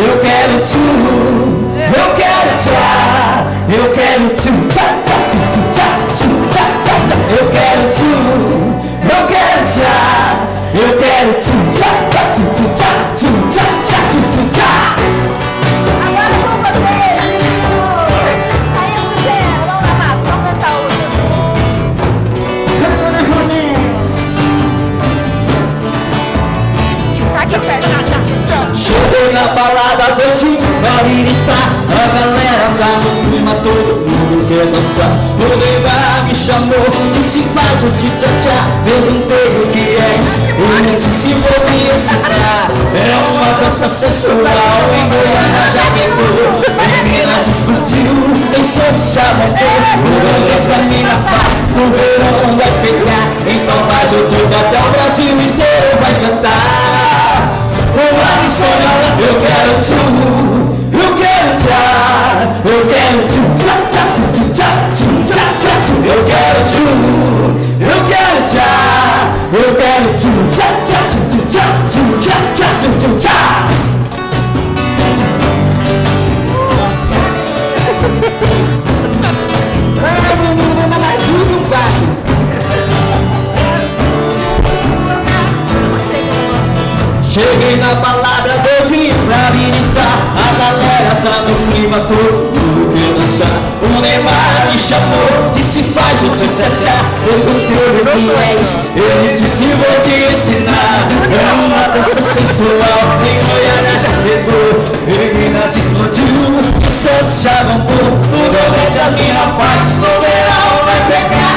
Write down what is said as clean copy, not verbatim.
eu quero tu, eu quero tchá, eu quero tu, tchá, tchá, tu, tu, tchá, tu, tchá, tchá, tchá. Eu quero tu, eu quero tchá, eu quero tu, tchá, tchá, tu, tu, tchá, tu, tchá, tchá, tu, tu, tchá. Agora com vocês, meninos. Saiu do zero. Vamos lá, Marcos. Vamos dançar outra. Aqui perto. Cheguei na balada do time pra gritar, a galera tá no clima, todo mundo quer dançar. O Neymar me chamou, disse faz o tchá-tchá. Perguntei o que é isso, ele disse se vou te ensinar. É uma dança sensual, em Goiânia já pegou, em Minas explodiu, em Santos já montou. Toda essa mina faz, no verão vai pegar. Então faz o tchá-tchá, o Brasil inteiro vai cantar. Eu quero tu, eu quero tchá, eu quero tu, tchá, tchá, tu, tu, tchá, tu, tchá, tchá, tu. Eu quero tu, eu quero tchá, eu quero tu, tchá, tchá, tu, tu, tchá, tu, tchá, tchá, tu, tu, tchá. Cheguei na balada do dia pra gritar, a galera tá no clima, todo mundo quer dançar. O Neymar me chamou, disse faz o tchá-tchá-tchá. Perguntei o que é isso, ele disse vou te ensinar. É uma dança sensual, em Goiânia já pegou, em Minas explodiu, em Santos já bombou. O Nordeste as mina faz, no verão vai pegar.